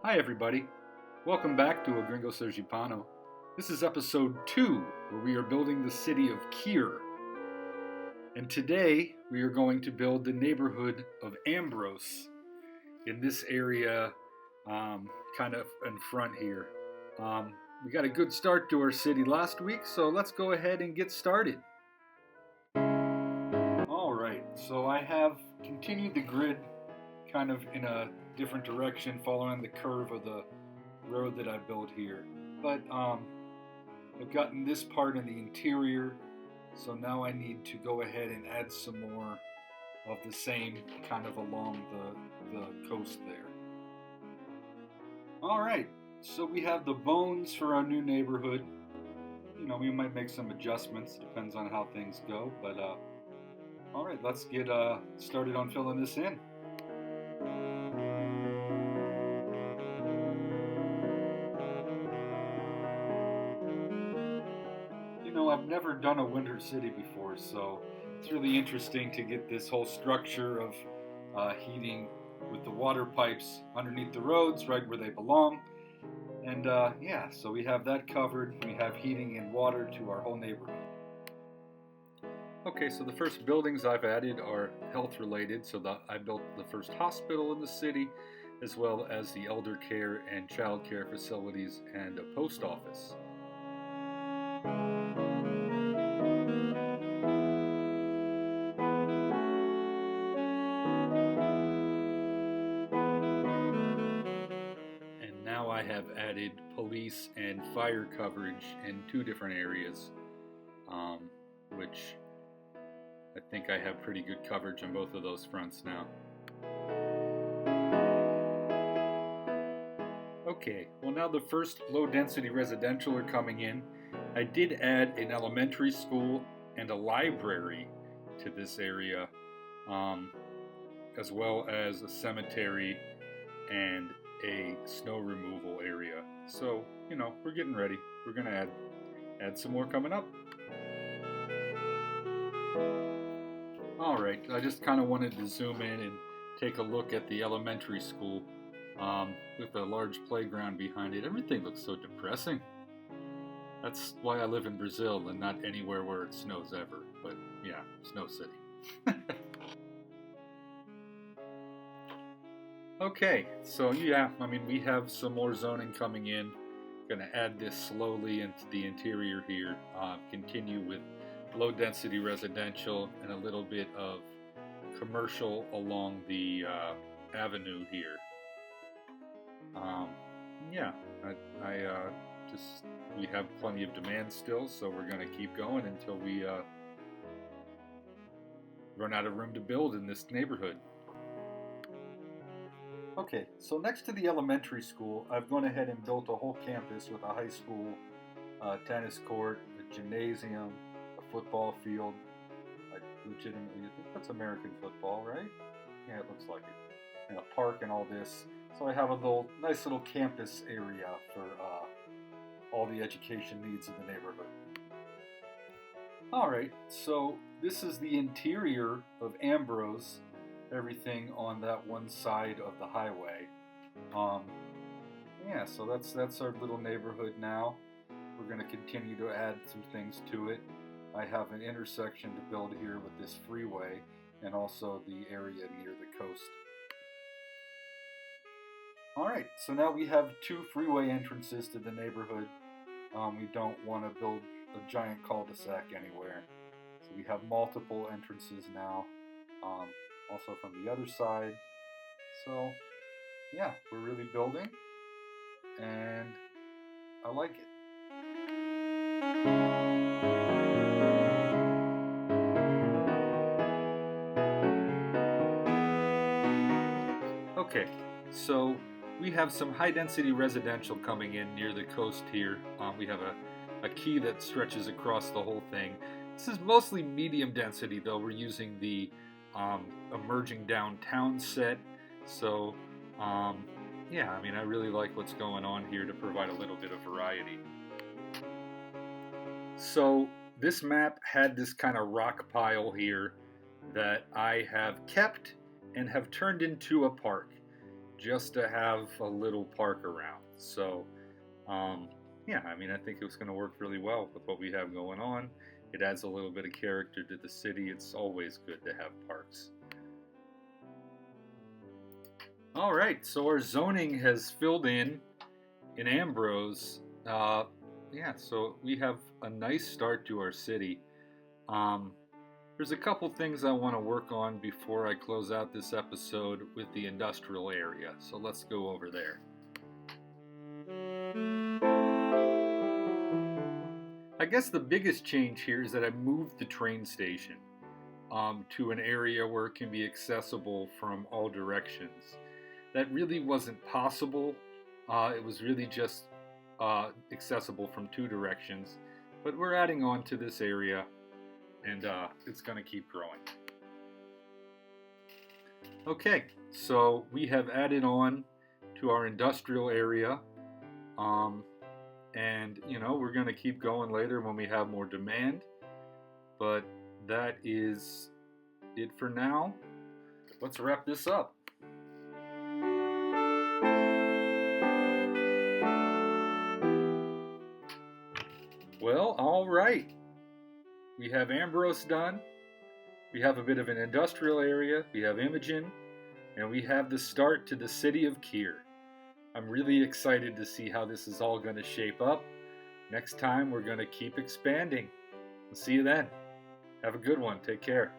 Hi everybody, welcome back to A Gringo Sergipano. This is episode 2, where we are building the city of Kier. And today we are going to build the neighborhood of Ambrose in this area, kind of in front here. We got a good start to our city last week, so let's go ahead and get started. Alright, so I have continued the grid kind of in a different direction following the curve of the road that I built here. But I've gotten this part in the interior, so now I need to go ahead and add some more of the same kind of along the coast there. Alright, so we have the bones for our new neighborhood. You know, we might make some adjustments, depends on how things go, but alright, let's get started on filling this in. You know, I've never done a winter city before, so it's really interesting to get this whole structure of heating with the water pipes underneath the roads, right where they belong. And yeah, so we have that covered. We have heating and water to our whole neighborhood. Okay, so the first buildings I've added are health related. So I built the first hospital in the city, as well as the elder care and child care facilities and a post office. And now I have added police and fire coverage in 2 different areas, which I think I have pretty good coverage on both of those fronts now. Okay, well now the first low density residential are coming in. I did add an elementary school and a library to this area, as well as a cemetery and a snow removal area. So, you know, we're getting ready. We're gonna add some more coming up. Alright, I just kind of wanted to zoom in and take a look at the elementary school with a large playground behind it. Everything looks so depressing. That's why I live in Brazil and not anywhere where it snows ever. But yeah, Snow City. Okay, so yeah, I mean, we have some more zoning coming in. Gonna add this slowly into the interior here. Continue with low density residential and a little bit of commercial along the avenue here. Yeah, we have plenty of demand still, so we're going to keep going until we run out of room to build in this neighborhood. Okay, so next to the elementary school, I've gone ahead and built a whole campus with a high school, tennis court, a gymnasium, a football field. Like, legitimately, I think that's American football, right? Yeah, it looks like it. And a park and all this. So I have a nice little campus area for all the education needs of the neighborhood. Alright, so this is the interior of Ambrose. Everything on that one side of the highway. Yeah, so that's our little neighborhood now. We're going to continue to add some things to it. I have an intersection to build here with this freeway and also the area near the coast. Alright, so now we have 2 freeway entrances to the neighborhood. We don't want to build a giant cul-de-sac anywhere. So we have multiple entrances now, also from the other side. So yeah, we're really building, and I like it. Okay, so we have some high-density residential coming in near the coast here. We have a quay that stretches across the whole thing. This is mostly medium density, though. We're using the emerging downtown set. So, yeah, I mean, I really like what's going on here to provide a little bit of variety. So, this map had this kind of rock pile here that I have kept and have turned into a park. just to have a little park around. So, yeah, I mean, I think it's going to work really well with what we have going on. It adds a little bit of character to the city. It's always good to have parks. All right, so our zoning has filled in Ambrose. Yeah, so we have a nice start to our city. There's a couple things I want to work on before I close out this episode with the industrial area. So let's go over there. I guess the biggest change here is that I moved the train station to an area where it can be accessible from all directions. That really wasn't possible. It was really just accessible from two directions. But we're adding on to this area, and it's going to keep growing. Okay, so we have added on to our industrial area. And, we're going to keep going later when we have more demand. But that is it for now. Let's wrap this up. Well, all right. We have Ambrose done. We have a bit of an industrial area. We have Imogen. And we have the start to the city of Kier. I'm really excited to see how this is all going to shape up. Next time, we're going to keep expanding. We'll see you then. Have a good one. Take care.